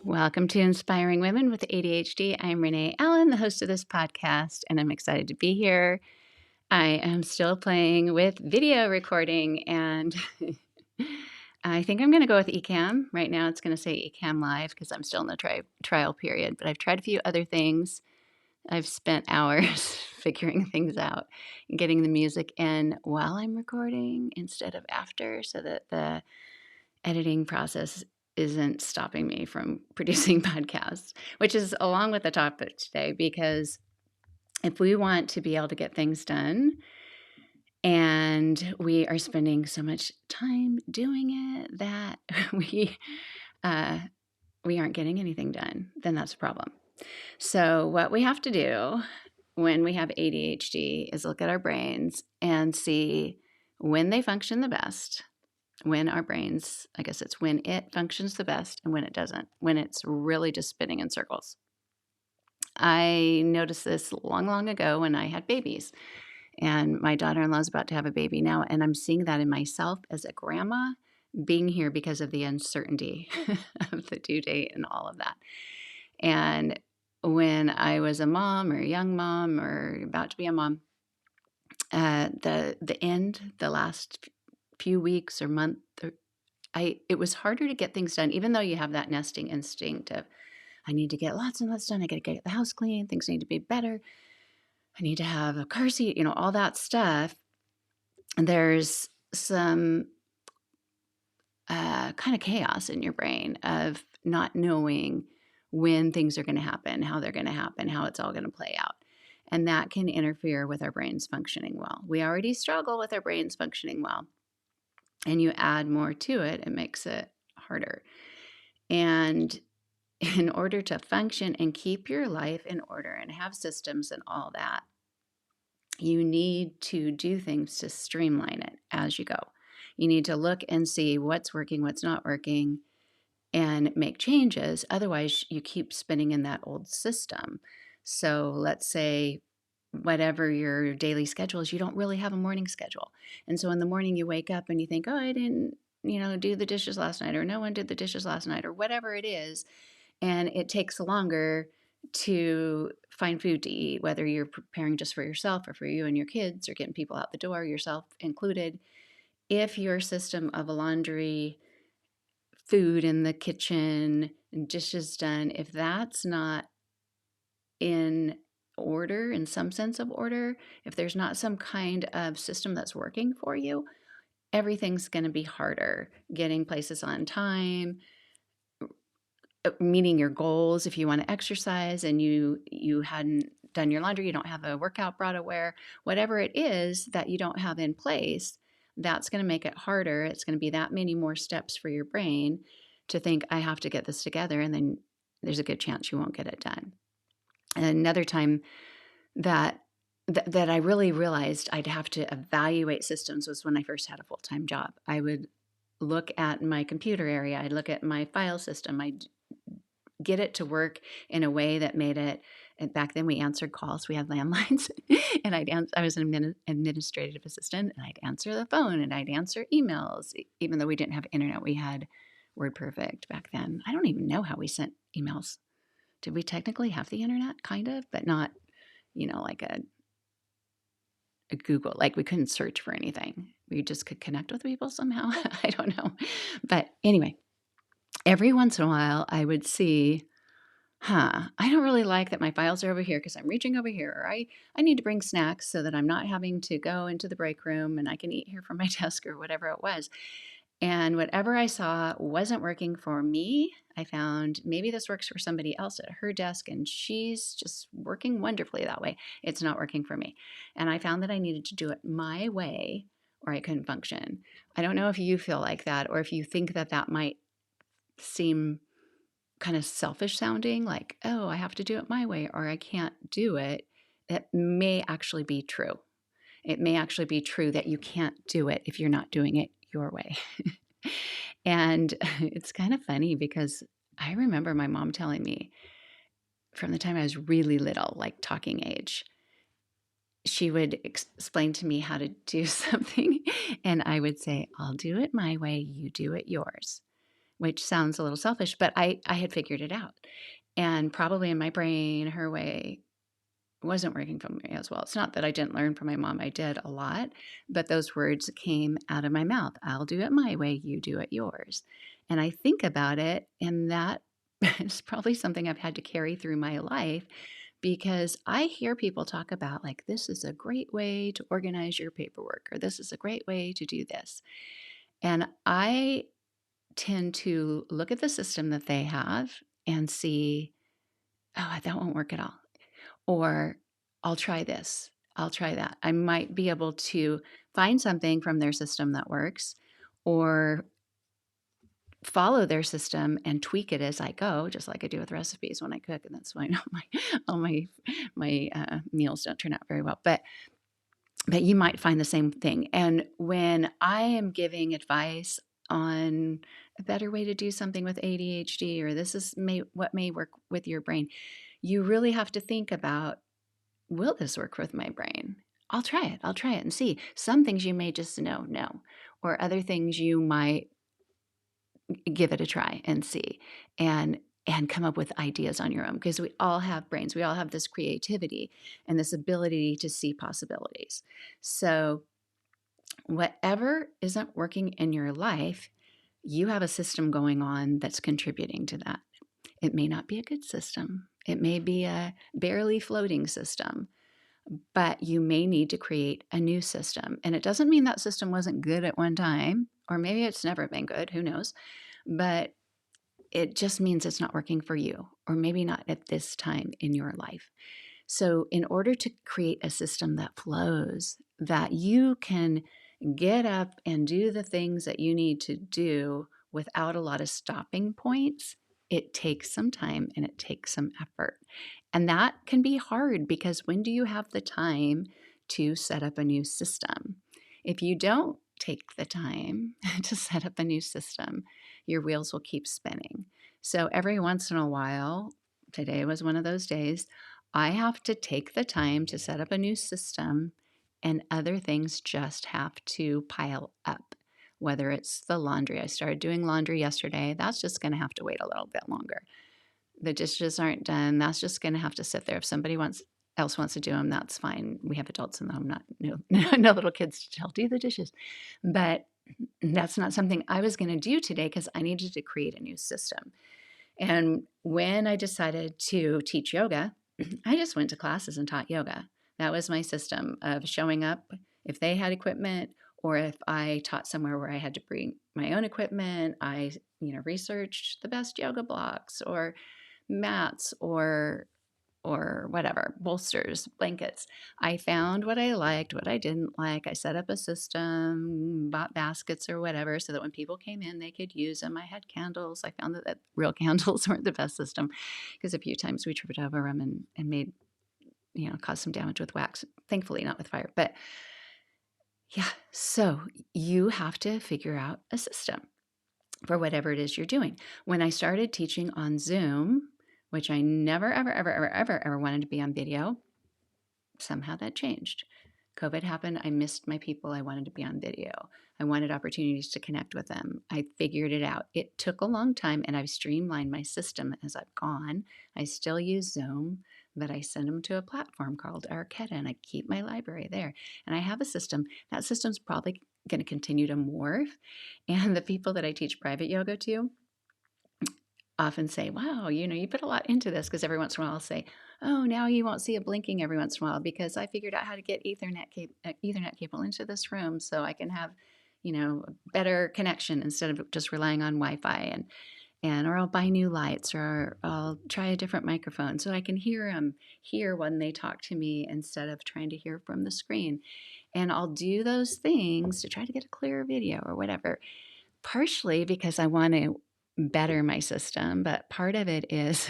Welcome to Inspiring Women with ADHD. I'm Renee Allen, the host of this podcast, and I'm excited to be here. I am still playing with video recording, and I think I'm going to go with Ecamm. Right now, it's going to say Ecamm Live because I'm still in the trial period, but I've tried a few other things. I've spent hours figuring things out and getting the music in while I'm recording instead of after so that the editing process isn't stopping me from producing podcasts, which is along with the topic today, because if we want to be able to get things done and we are spending so much time doing it that uh, we aren't getting anything done, then that's a problem. So what we have to do when we have ADHD is look at our brains and see when they function the best, when our brains, I guess it's when it functions the best and when it doesn't, when it's really just spinning in circles. I noticed this long, long ago when I had babies, and my daughter-in-law is about to have a baby now, and I'm seeing that in myself as a grandma being here because of the uncertainty of the due date and all of that. And when I was a mom or a young mom or about to be a mom, the last few weeks or month, it was harder to get things done, even though you have that nesting instinct of, I need to get lots and lots done. I got to get the house clean. Things need to be better. I need to have a car seat, all that stuff. And there's some kind of chaos in your brain of not knowing when things are going to happen, how they're going to happen, how it's all going to play out. And that can interfere with our brains functioning well. We already struggle with our brains functioning well. And you add more to it, it makes it harder. And in order to function and keep your life in order and have systems and all that, you need to do things to streamline it as you go. You need to look and see what's working, what's not working, and make changes. Otherwise, you keep spinning in that old system. So let's say whatever your daily schedule is, you don't really have a morning schedule. And so in the morning you wake up and you think, oh, I didn't, do the dishes last night, or no one did the dishes last night, or whatever it is. And it takes longer to find food to eat, whether you're preparing just for yourself or for you and your kids or getting people out the door, yourself included. If your system of laundry, food in the kitchen, and dishes done, if that's not in order, in some sense of order, if there's not some kind of system that's working for you, everything's going to be harder. Getting places on time, meeting your goals. If you want to exercise and you hadn't done your laundry, you don't have a workout bra to wear, whatever it is that you don't have in place, that's going to make it harder. It's going to be that many more steps for your brain to think, I have to get this together, and then there's a good chance you won't get it done. And another time that I really realized I'd have to evaluate systems was when I first had a full-time job. I would look at my computer area, I'd look at my file system, I'd get it to work in a way that made it, and back then we answered calls, we had landlines, and I was an administrative assistant, and I'd answer the phone, and I'd answer emails. Even though we didn't have internet, we had WordPerfect back then. I don't even know how we sent emails. Did we technically have the internet? Kind of, but not, like a Google, like we couldn't search for anything. We just could connect with people somehow. I don't know. But anyway, every once in a while I would see, I don't really like that my files are over here because I'm reaching over here, or I need to bring snacks so that I'm not having to go into the break room and I can eat here from my desk or whatever it was. And whatever I saw wasn't working for me. I found maybe this works for somebody else at her desk and she's just working wonderfully that way. It's not working for me. And I found that I needed to do it my way or I couldn't function. I don't know if you feel like that or if you think that that might seem kind of selfish sounding, like, oh, I have to do it my way or I can't do it. That may actually be true. It may actually be true that you can't do it if you're not doing it your way. And it's kind of funny because I remember my mom telling me from the time I was really little, like talking age, she would explain to me how to do something. And I would say, I'll do it my way, you do it yours. which sounds a little selfish, but I had figured it out. And probably in my brain, her way wasn't working for me as well. It's not that I didn't learn from my mom, I did a lot, but those words came out of my mouth. I'll do it my way, you do it yours. And I think about it, and that is probably something I've had to carry through my life because I hear people talk about, like, this is a great way to organize your paperwork, or this is a great way to do this. And I tend to look at the system that they have and see, oh, that won't work at all. Or I'll try this, I'll try that. I might be able to find something from their system that works or follow their system and tweak it as I go, just like I do with recipes when I cook. And that's why all my meals don't turn out very well. But you might find the same thing. And when I am giving advice on a better way to do something with ADHD, or this is what may work with your brain, you really have to think about, will this work with my brain? I'll try it. I'll try it and see. Some things you may just know, no. Or other things you might give it a try and see and come up with ideas on your own, because we all have brains. We all have this creativity and this ability to see possibilities. So whatever isn't working in your life, you have a system going on that's contributing to that. It may not be a good system. It may be a barely floating system, but you may need to create a new system. And it doesn't mean that system wasn't good at one time, or maybe it's never been good, who knows? But it just means it's not working for you, or maybe not at this time in your life. So, in order to create a system that flows, that you can get up and do the things that you need to do without a lot of stopping points, it takes some time and it takes some effort. And that can be hard because when do you have the time to set up a new system? If you don't take the time to set up a new system, your wheels will keep spinning. So every once in a while, today was one of those days, I have to take the time to set up a new system, and other things just have to pile up. Whether it's the laundry, I started doing laundry yesterday, that's just going to have to wait a little bit longer. The dishes aren't done, that's just going to have to sit there. If somebody else wants to do them, that's fine. We have adults in the home, not no little kids to tell, do the dishes. But that's not something I was going to do today because I needed to create a new system. And when I decided to teach yoga, I just went to classes and taught yoga. That was my system of showing up if they had equipment, or if I taught somewhere where I had to bring my own equipment. I, researched the best yoga blocks or mats or whatever, bolsters, blankets. I found what I liked, what I didn't like. I set up a system, bought baskets or whatever, so that when people came in, they could use them. I had candles. I found that real candles weren't the best system because a few times we tripped over them and made, caused some damage with wax. Thankfully, not with fire. But yeah, so you have to figure out a system for whatever it is you're doing. When I started teaching on Zoom, which I never, ever, ever, ever, ever, ever wanted to be on video, somehow that changed. COVID happened. I missed my people. I wanted to be on video. I wanted opportunities to connect with them. I figured it out. It took a long time, and I've streamlined my system as I've gone. I still use Zoom, but I send them to a platform called Arquetta, and I keep my library there. And I have a system. That system's probably going to continue to morph. And the people that I teach private yoga to often say, wow, you put a lot into this, because every once in a while I'll say, oh, now you won't see a blinking every once in a while because I figured out how to get Ethernet cable into this room so I can have, better connection instead of just relying on Wi-Fi, or I'll buy new lights, or I'll try a different microphone so I can hear them here when they talk to me instead of trying to hear from the screen. And I'll do those things to try to get a clearer video or whatever, partially because I want to better my system, but part of it is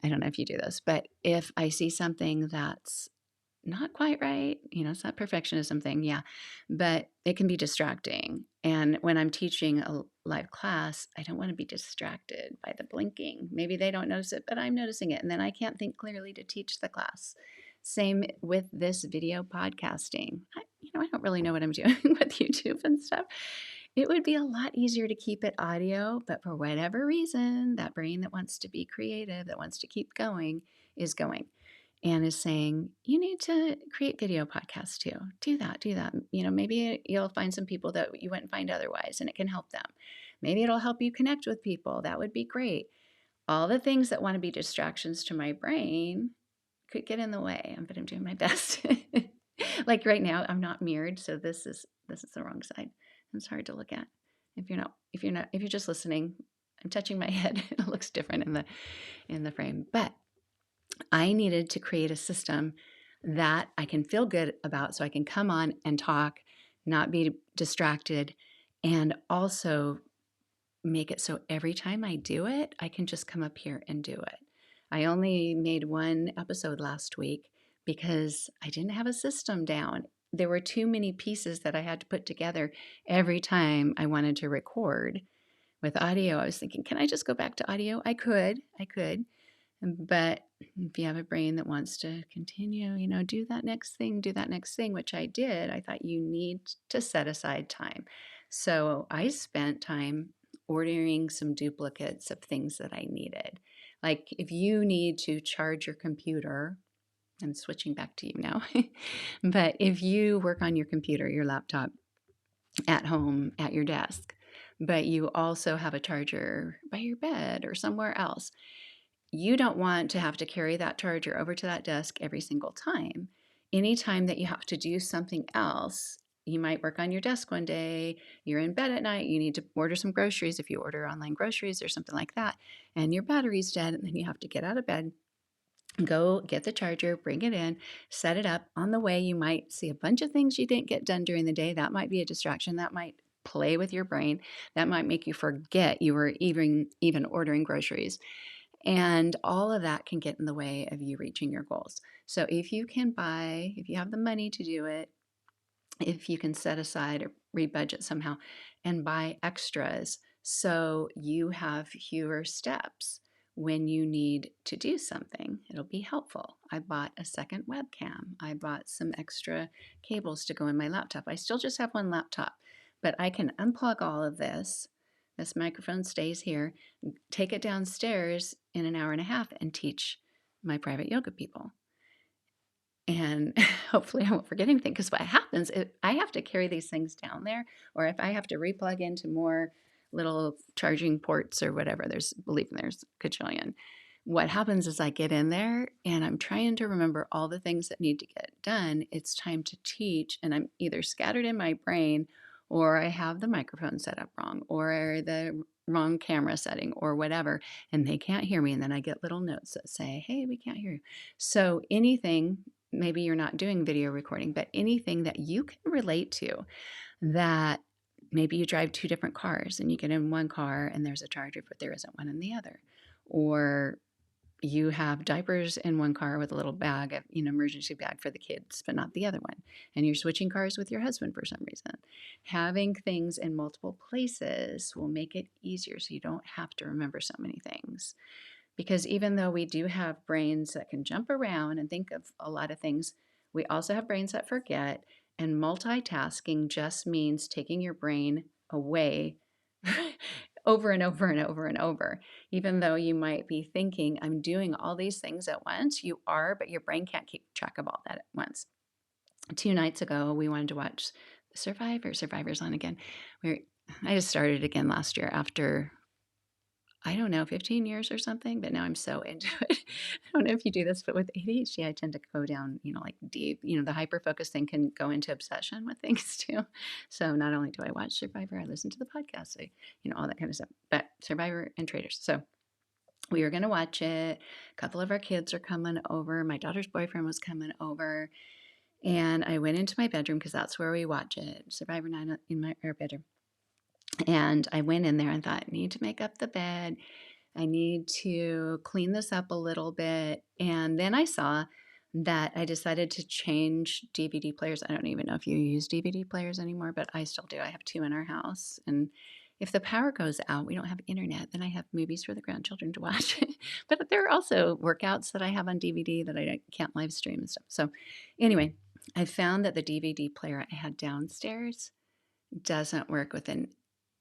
I don't know if you do this, but if I see something that's not quite right, it's that perfectionism thing, yeah, but it can be distracting. And when I'm teaching a live class, I don't want to be distracted by the blinking. Maybe they don't notice it, but I'm noticing it, and then I can't think clearly to teach the class. Same with this video podcasting. I don't really know what I'm doing with YouTube and stuff. It would be a lot easier to keep it audio, but for whatever reason, that brain that wants to be creative, that wants to keep going, is going and is saying, you need to create video podcasts too. Do that, do that. Maybe you'll find some people that you wouldn't find otherwise and it can help them. Maybe it'll help you connect with people. That would be great. All the things that want to be distractions to my brain could get in the way, but I'm doing my best. Like right now, I'm not mirrored, so this is the wrong side. It's hard to look at. If you're just listening, I'm touching my head. It looks different in the frame. But I needed to create a system that I can feel good about so I can come on and talk, not be distracted, and also make it so every time I do it, I can just come up here and do it. I only made one episode last week because I didn't have a system down. There were too many pieces that I had to put together every time I wanted to record. With audio, I was thinking, can I just go back to audio? I could. But if you have a brain that wants to continue, do that next thing, which I did, I thought you need to set aside time. So I spent time ordering some duplicates of things that I needed. Like if you need to charge your computer, I'm switching back to you now, but if you work on your computer, your laptop at home at your desk, but you also have a charger by your bed or somewhere else, you don't want to have to carry that charger over to that desk every single time. Anytime that you have to do something else, you might work on your desk one day, you're in bed at night, you need to order some groceries if you order online groceries or something like that, and your battery's dead, and then you have to get out of bed, go get the charger, bring it in, set it up. On the way, you might see a bunch of things you didn't get done during the day. That might be a distraction. That might play with your brain. That might make you forget you were even ordering groceries. And all of that can get in the way of you reaching your goals. So if you have the money to do it, if you can set aside or rebudget somehow and buy extras so you have fewer steps when you need to do something, it'll be helpful. I bought a second webcam. I bought some extra cables to go in my laptop. I still just have one laptop, but I can unplug all of this. This microphone stays here, take it downstairs in an hour and a half and teach my private yoga people. And hopefully I won't forget anything, because what happens is I have to carry these things down there, or if I have to replug into more little charging ports or whatever, there's a cajillion. What happens is I get in there and I'm trying to remember all the things that need to get done. It's time to teach, and I'm either scattered in my brain, or I have the microphone set up wrong, or the wrong camera setting, or whatever, and they can't hear me. And then I get little notes that say, hey, we can't hear you. So anything, maybe you're not doing video recording, but anything that you can relate to, that maybe you drive two different cars and you get in one car and there's a charger, but there isn't one in the other. Or you have diapers in one car with a little bag, emergency bag for the kids, but not the other one. And you're switching cars with your husband for some reason. Having things in multiple places will make it easier so you don't have to remember so many things. Because even though we do have brains that can jump around and think of a lot of things, we also have brains that forget. And multitasking just means taking your brain away over and over and over and over. Even though you might be thinking, I'm doing all these things at once, you are, but your brain can't keep track of all that at once. 2 nights ago, we wanted to watch Survivor's on again. I just started again last year after, I don't know, 15 years or something, but now I'm so into it. I don't know if you do this, but with ADHD, I tend to go down, like deep, the hyper-focus thing can go into obsession with things too. So not only do I watch Survivor, I listen to the podcast, all that kind of stuff, but Survivor and Traders. So we were going to watch it. A couple of our kids are coming over. My daughter's boyfriend was coming over. And I went into my bedroom because that's where we watch it. Survivor Night in our bedroom. And I went in there and thought, I need to make up the bed. I need to clean this up a little bit. And then I saw that I decided to change DVD players. I don't even know if you use DVD players anymore, but I still do. I have 2 in our house. And if the power goes out, we don't have internet, then I have movies for the grandchildren to watch. But there are also workouts that I have on DVD that I can't live stream and stuff. So anyway, I found that the DVD player I had downstairs doesn't work with an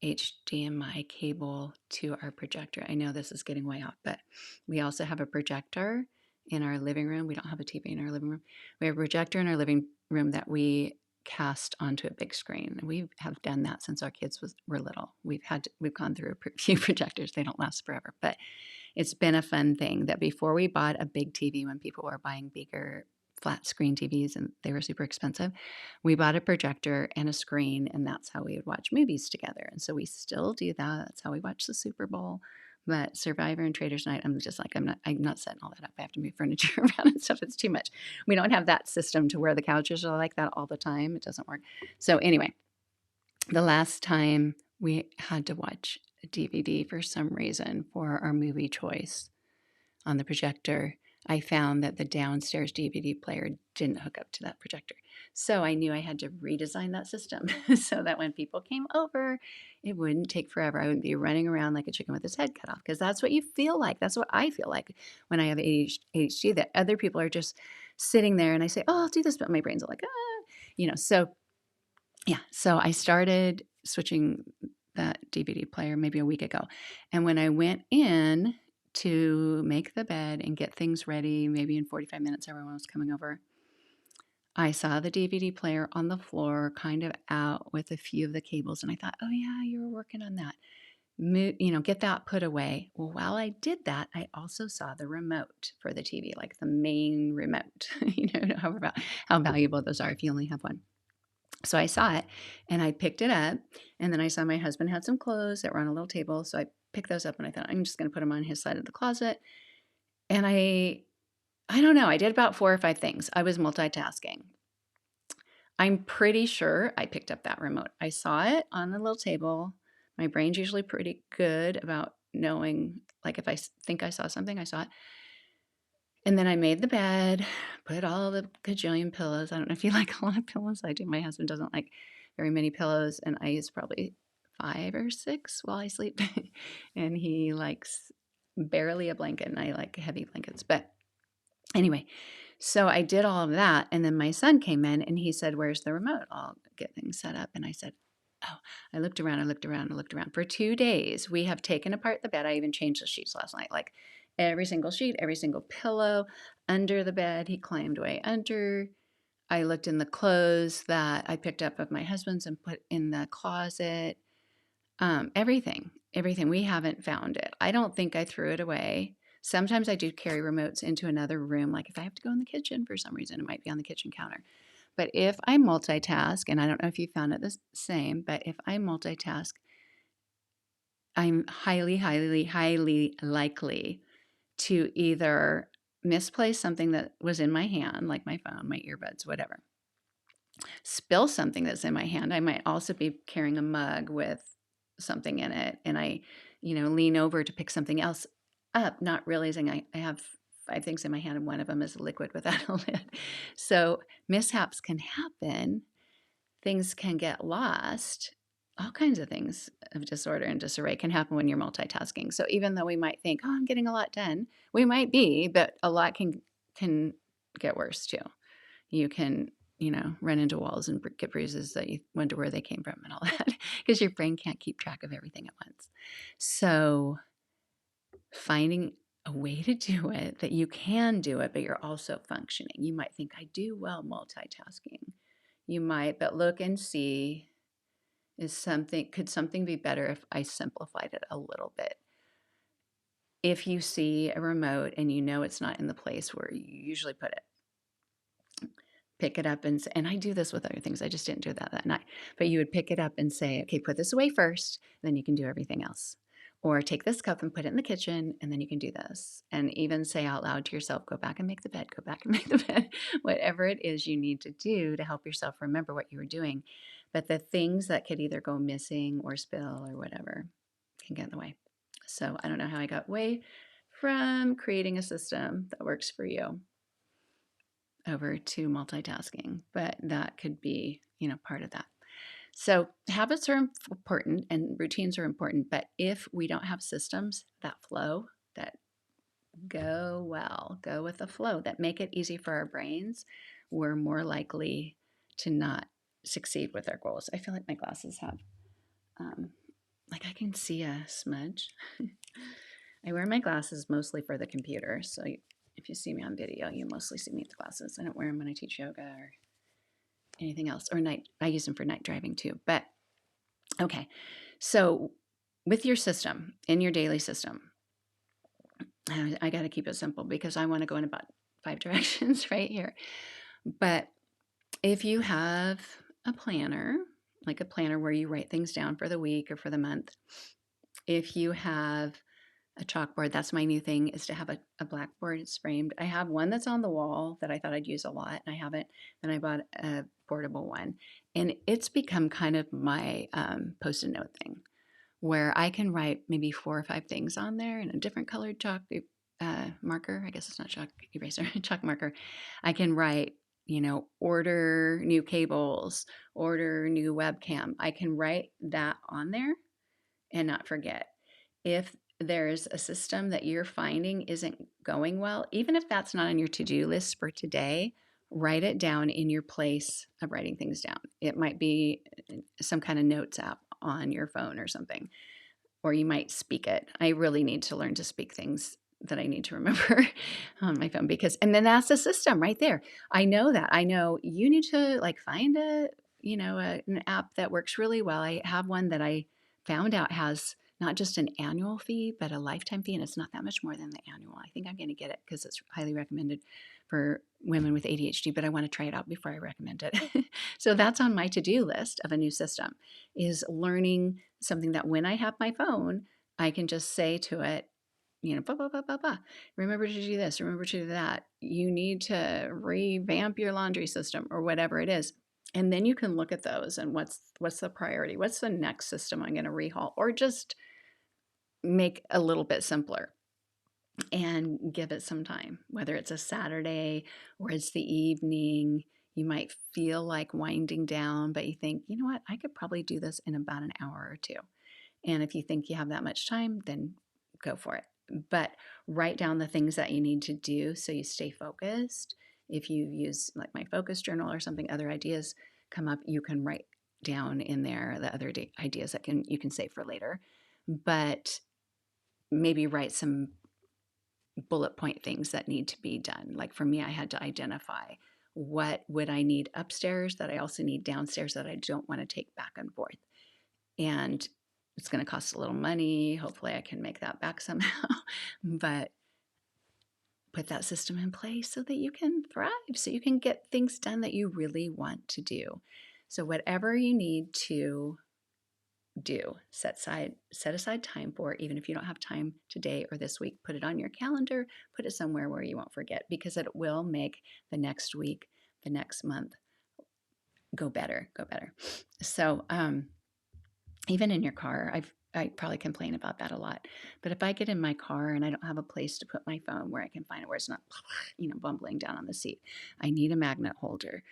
HDMI cable to our projector. I know this is getting way off, but we also have a projector in our living room. We don't have a TV in our living room. We have a projector in our living room that we cast onto a big screen. We have done that since our kids were little. We've gone through a few projectors. They don't last forever, but it's been a fun thing that before we bought a big TV, when people were buying bigger flat screen TVs and they were super expensive, we bought a projector and a screen, and that's how we would watch movies together. And so we still do that. That's how we watch the Super Bowl. But Survivor and Traitors Night, I'm just like, I'm not setting all that up. I have to move furniture around and stuff. It's too much. We don't have that system to where the couches are like that all the time. It doesn't work. So anyway, the last time we had to watch a DVD for some reason for our movie choice on the projector, I found that the downstairs DVD player didn't hook up to that projector. So I knew I had to redesign that system so that when people came over, it wouldn't take forever. I wouldn't be running around like a chicken with its head cut off, because that's what you feel like. That's what I feel like when I have ADHD, that other people are just sitting there and I say, oh, I'll do this, but my brain's like, so yeah. So I started switching that DVD player maybe a week ago. And when I went in to make the bed and get things ready, maybe in 45 minutes, everyone was coming over, I saw the DVD player on the floor, kind of out with a few of the cables. And I thought, oh, yeah, you were working on that. Get that put away. Well, while I did that, I also saw the remote for the TV, like the main remote, how valuable those are if you only have one. So I saw it and I picked it up, and then I saw my husband had some clothes that were on a little table. So I picked those up and I thought, I'm just going to put them on his side of the closet. And I don't know, I did about 4 or 5 things. I was multitasking. I'm pretty sure I picked up that remote. I saw it on the little table. My brain's usually pretty good about knowing, like if I think I saw something, I saw it. And then I made the bed, put all the gajillion pillows. I don't know if you like a lot of pillows. I do. My husband doesn't like very many pillows, and I use probably 5 or 6 while I sleep. And he likes barely a blanket, and I like heavy blankets. But anyway, so I did all of that, and then my son came in and he said, where's the remote? I'll get things set up. And I said, oh, I looked around. For 2 days, we have taken apart the bed. I even changed the sheets last night, like every single sheet, every single pillow under the bed. He climbed way under. I looked in the clothes that I picked up of my husband's and put in the closet. Everything. We haven't found it. I don't think I threw it away. Sometimes I do carry remotes into another room. Like if I have to go in the kitchen for some reason, it might be on the kitchen counter. But if I multitask, and I don't know if you found it the same, but if I multitask, I'm highly, highly, highly likely to either misplace something that was in my hand, like my phone, my earbuds, whatever, spill something that's in my hand. I might also be carrying a mug with something in it, and I, lean over to pick something else up, not realizing I have 5 things in my hand, and one of them is liquid without a lid. So mishaps can happen. Things can get lost. All kinds of things of disorder and disarray can happen when you're multitasking. So even though we might think, oh, I'm getting a lot done, we might be, but a lot can get worse too. You can, run into walls and get bruises that you wonder where they came from and all that, because your brain can't keep track of everything at once. So finding a way to do it that you can do it, but you're also functioning. You might think, I do well multitasking. You might, but look and see, could something be better if I simplified it a little bit? If you see a remote and you know it's not in the place where you usually put it, pick it up and I do this with other things. I just didn't do that night. But you would pick it up and say, okay, put this away first, then you can do everything else. Or take this cup and put it in the kitchen, and then you can do this. And even say out loud to yourself, go back and make the bed, go back and make the bed. Whatever it is you need to do to help yourself remember what you were doing. But the things that could either go missing or spill or whatever can get in the way. So I don't know how I got away from creating a system that works for you over to multitasking, but that could be, part of that. So habits are important and routines are important, but if we don't have systems that flow, that go with the flow, that make it easy for our brains, we're more likely to not succeed with our goals. I feel like my glasses have like I can see a smudge. I wear my glasses mostly for the computer. So if you see me on video, you mostly see me with the glasses. I don't wear them when I teach yoga or anything else, or night. I use them for night driving too. But okay. So with your system, in your daily system, I got to keep it simple because I want to go in about 5 directions right here. But if you have a planner, like a planner where you write things down for the week or for the month, if you have a chalkboard, that's my new thing, is to have a blackboard. It's framed. I have one that's on the wall that I thought I'd use a lot, and I haven't. Then I bought a portable one, and it's become kind of my post-it note thing, where I can write maybe 4 or 5 things on there in a different colored chalk marker. I guess it's not chalk eraser, chalk marker. I can write, order new cables, order new webcam. I can write that on there and not forget. If there's a system that you're finding isn't going well, even if that's not on your to-do list for today, write it down in your place of writing things down. It might be some kind of notes app on your phone or something, or you might speak it. I really need to learn to speak things that I need to remember on my phone, and then that's the system right there. I know that. I know you need to find an app that works really well. I have one that I found out has not just an annual fee, but a lifetime fee, and it's not that much more than the annual. I think I'm going to get it because it's highly recommended for women with ADHD, but I want to try it out before I recommend it. So that's on my to-do list of a new system, is learning something that when I have my phone, I can just say to it, blah, blah, blah, blah, blah. Remember to do this, remember to do that. You need to revamp your laundry system or whatever it is. And then you can look at those and what's the priority? What's the next system I'm going to rehaul, or just make a little bit simpler and give it some time, whether it's a Saturday or it's the evening. You might feel like winding down, but you think, you know what, I could probably do this in about an hour or 2. And if you think you have that much time, then go for it. But write down the things that you need to do so you stay focused. If you use like my focus journal or something, other ideas come up, you can write down in there the other ideas that you can save for later. But maybe write some bullet point things that need to be done. Like for me, I had to identify what would I need upstairs that I also need downstairs that I don't want to take back and forth. And it's going to cost a little money. Hopefully I can make that back somehow. But put that system in place so that you can thrive, so you can get things done that you really want to do. So whatever you need to do, set aside time for it. Even if you don't have time today or this week, put it on your calendar, put it somewhere where you won't forget, because it will make the next week, the next month go better. So even in your car, I probably complain about that a lot. But if I get in my car and I don't have a place to put my phone where I can find it, where it's not, bumbling down on the seat, I need a magnet holder.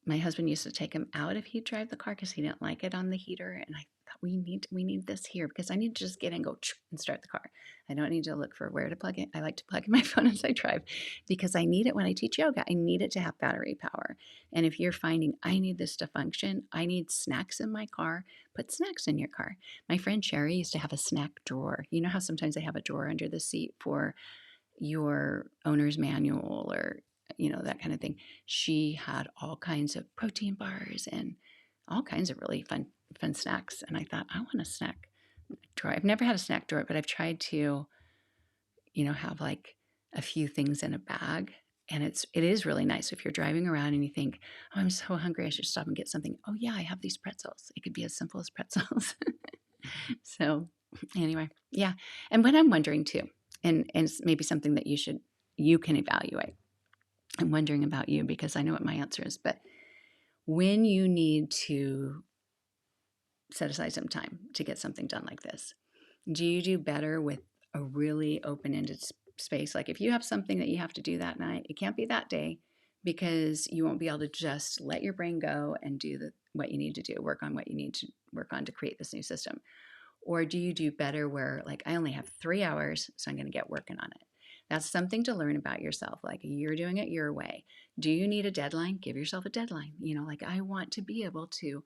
My husband used to take him out if he'd drive the car because he didn't like it on the heater. And I thought, we need this here, because I need to just get in, go and start the car. I don't need to look for where to plug it. I like to plug in my phone as I drive because I need it when I teach yoga. I need it to have battery power. And if you're finding, I need this to function, I need snacks in my car, put snacks in your car. My friend Sherry used to have a snack drawer. You know how sometimes they have a drawer under the seat for your owner's manual or that kind of thing. She had all kinds of protein bars and all kinds of really fun snacks. And I thought, I want a snack drawer. I've never had a snack drawer, but I've tried to, have like a few things in a bag. And it is really nice if you're driving around and you think, oh, I'm so hungry, I should stop and get something. Oh yeah, I have these pretzels. It could be as simple as pretzels. So anyway, yeah. And what I'm wondering too, and it's maybe something that you can evaluate. I'm wondering about you because I know what my answer is, but when you need to set aside some time to get something done like this, do you do better with a really open-ended space? Like if you have something that you have to do that night, it can't be that day, because you won't be able to just let your brain go and do what you need to do, work on what you need to work on to create this new system. Or do you do better where, like, I only have 3 hours, so I'm going to get working on it? That's something to learn about yourself. Like, you're doing it your way. Do you need a deadline? Give yourself a deadline. Like, I want to be able to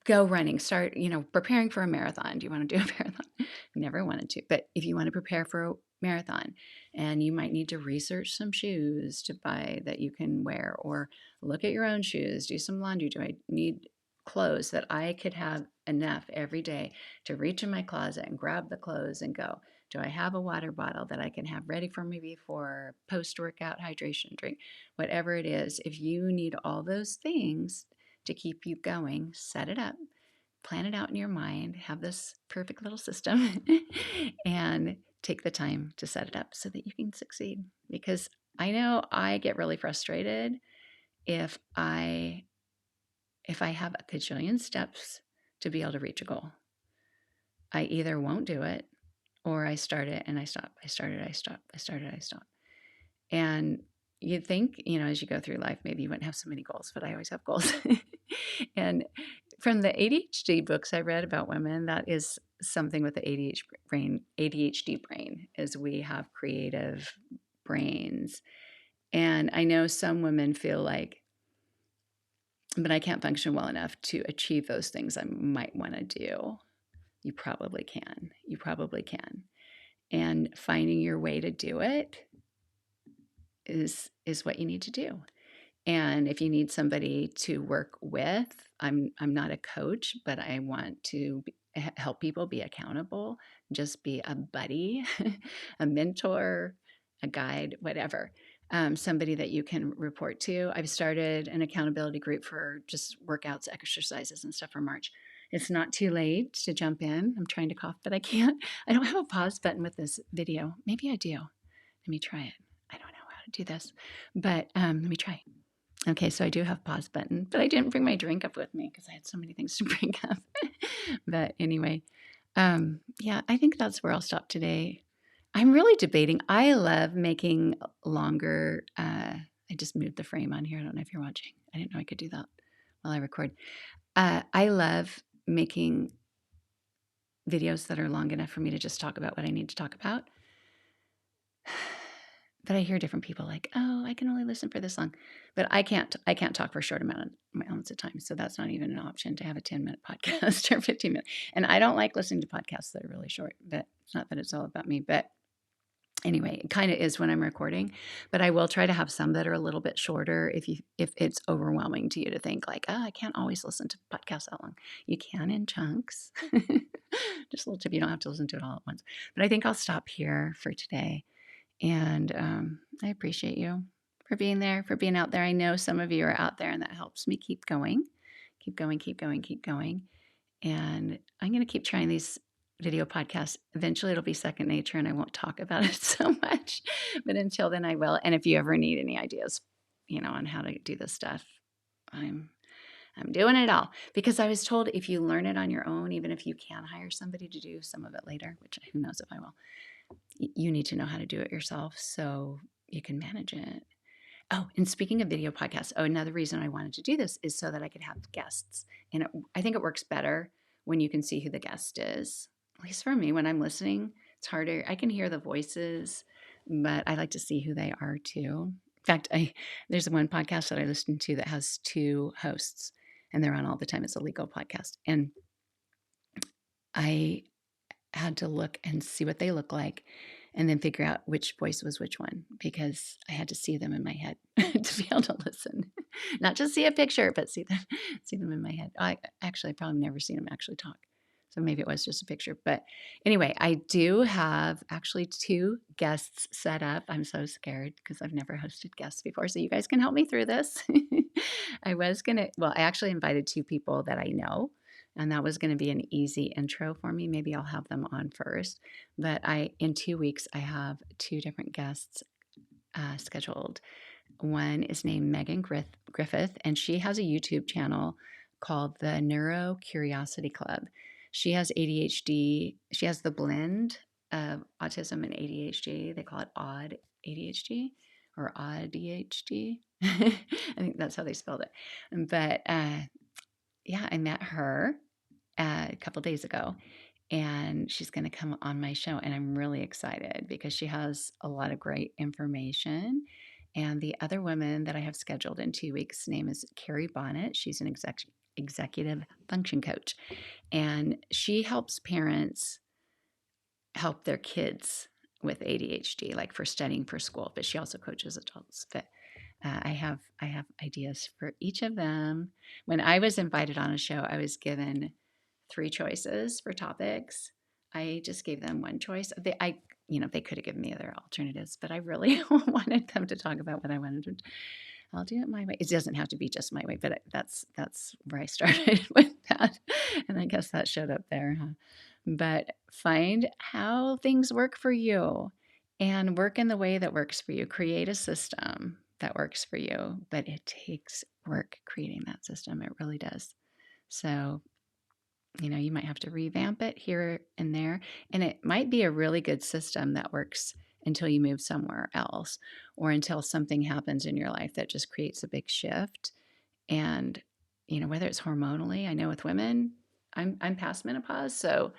go running, start, preparing for a marathon. Do you want to do a marathon? Never wanted to, but if you want to prepare for a marathon, and you might need to research some shoes to buy that you can wear, or look at your own shoes, do some laundry. Do I need clothes that I could have enough every day to reach in my closet and grab the clothes and go? Do I have a water bottle that I can have ready for me before post-workout hydration drink? Whatever it is, if you need all those things to keep you going, set it up, plan it out in your mind, have this perfect little system, and take the time to set it up so that you can succeed. Because I know I get really frustrated if I have a gajillion steps to be able to reach a goal. I either won't do it, or I start it and I stop. I start it, I stop. I start it, I stop. And you'd think, as you go through life, maybe you wouldn't have so many goals, but I always have goals. And from the ADHD books I read about women, that is something with the ADHD brain, is we have creative brains. And I know some women feel like, but I can't function well enough to achieve those things I might want to do. You probably can. You probably can. And finding your way to do it is what you need to do. And if you need somebody to work with, I'm not a coach, but I want to help people be accountable, just be a buddy, a mentor, a guide, whatever. Somebody that you can report to. I've started an accountability group for just workouts, exercises, and stuff for March. It's not too late to jump in. I'm trying to cough, but I can't. I don't have a pause button with this video. Maybe I do. Let me try it. I don't know how to do this, but let me try. Okay, so I do have pause button, but I didn't bring my drink up with me because I had so many things to bring up. But anyway, yeah, I think that's where I'll stop today. I'm really debating. I love making longer. I just moved the frame on here. I don't know if you're watching. I didn't know I could do that while I record. I love making videos that are long enough for me to just talk about what I need to talk about. But I hear different people like, oh, I can only listen for this long. But I can't talk for a short amounts of time. So that's not even an option to have a 10-minute podcast or 15 minutes. And I don't like listening to podcasts that are really short, but it's not that it's all about me. But anyway, it kind of is when I'm recording. But I will try to have some that are a little bit shorter if it's overwhelming to you to think like, oh, I can't always listen to podcasts that long. You can in chunks. Just a little tip. You don't have to listen to it all at once. But I think I'll stop here for today. And I appreciate you for being there, for being out there. I know some of you are out there, and that helps me keep going, keep going, keep going, keep going. And I'm going to keep trying these video podcasts. Eventually, it'll be second nature, and I won't talk about it so much. But until then, I will. And if you ever need any ideas, on how to do this stuff, I'm doing it all, because I was told if you learn it on your own, even if you can hire somebody to do some of it later, which who knows if I will, you need to know how to do it yourself so you can manage it. Oh, and speaking of video podcasts, another reason I wanted to do this is so that I could have guests. And I think it works better when you can see who the guest is. At least for me, when I'm listening, it's harder. I can hear the voices, but I like to see who they are too. In fact, there's one podcast that I listen to that has 2 hosts, and they're on all the time. It's a legal podcast. And I had to look and see what they look like, and then figure out which voice was which one, because I had to see them in my head to be able to listen. Not just see a picture, but see them in my head. I actually probably never seen them actually talk. So maybe it was just a picture. But anyway, I do have actually 2 guests set up. I'm so scared because I've never hosted guests before. So you guys can help me through this. I actually invited 2 people that I know. And that was going to be an easy intro for me. Maybe I'll have them on first. But in 2 weeks, I have 2 different guests scheduled. One is named Megan Griffith, and she has a YouTube channel called the Neuro Curiosity Club. She has ADHD. She has the blend of autism and ADHD. They call it odd ADHD or odd ADHD. I think that's how they spelled it. But yeah, I met her a couple days ago, and she's going to come on my show, and I'm really excited because she has a lot of great information. And the other woman that I have scheduled in 2 weeks' name is Carrie Bonnet. She's an executive function coach. And she helps parents help their kids with ADHD, like for studying for school, but she also coaches adults. But I have ideas for each of them. When I was invited on a show, I was given 3 choices for topics. I just gave them one choice. They could have given me other alternatives, but I really wanted them to talk about what I wanted to. I'll do it my way. It doesn't have to be just my way, but that's where I started with that, and I guess that showed up there, huh? But find how things work for you and work in the way that works for you. Create a system that works for you, but it takes work creating that system. It really does. So, you might have to revamp it here and there, and it might be a really good system that works until you move somewhere else or until something happens in your life that just creates a big shift. And, whether it's hormonally, I know with women, I'm past menopause, so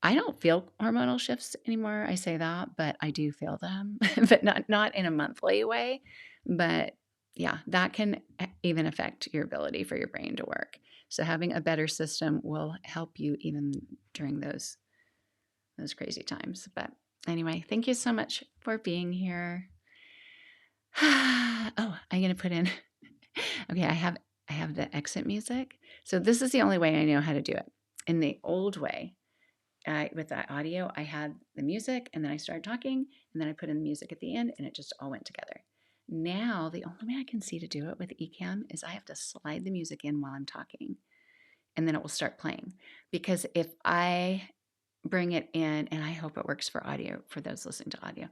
I don't feel hormonal shifts anymore. I say that, but I do feel them, but not in a monthly way. But yeah, that can even affect your ability for your brain to work. So having a better system will help you even during those crazy times. But anyway, thank you so much for being here. Oh, I'm gonna put in. Okay, I have the exit music. So this is the only way I know how to do it. In the old way, with that audio, I had the music and then I started talking and then I put in the music at the end and it just all went together. Now, the only way I can see to do it with Ecamm is I have to slide the music in while I'm talking and then it will start playing. Because if I bring it in, and I hope it works for audio, for those listening to audio,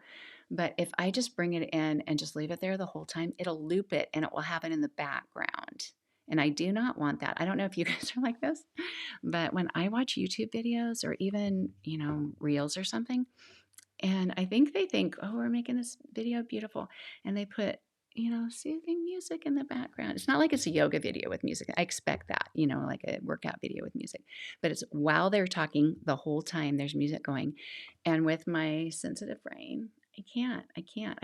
but if I just bring it in and just leave it there the whole time, it'll loop it and it will have it in the background. And I do not want that. I don't know if you guys are like this, but when I watch YouTube videos or even, reels or something, and I think they think, oh, we're making this video beautiful. And they put, soothing music in the background. It's not like it's a yoga video with music. I expect that, like a workout video with music. But it's while they're talking the whole time, there's music going. And with my sensitive brain, I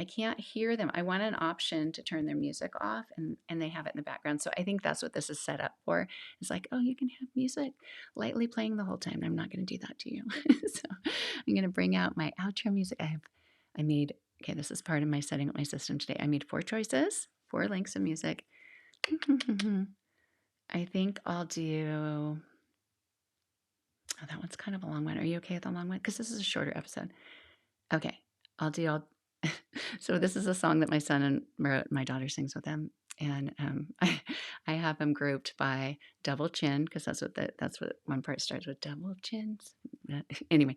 can't hear them. I want an option to turn their music off and they have it in the background. So I think that's what this is set up for. It's like, oh, you can have music lightly playing the whole time. I'm not going to do that to you. So I'm going to bring out my outro music. I made, okay, this is part of my setting up my system today. I made 4 choices, 4 links of music. I think I'll do, oh, that one's kind of a long one. Are you okay with the long one? Because this is a shorter episode. Okay, I'll do all. So this is a song that my son and my daughter sings with him, and I have them grouped by double chin because that's what one part starts with, double chins. Anyway,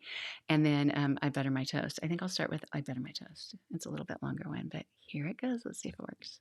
and then I butter my toast. I think I'll start with I butter my toast. It's a little bit longer one, but here it goes. Let's see if it works.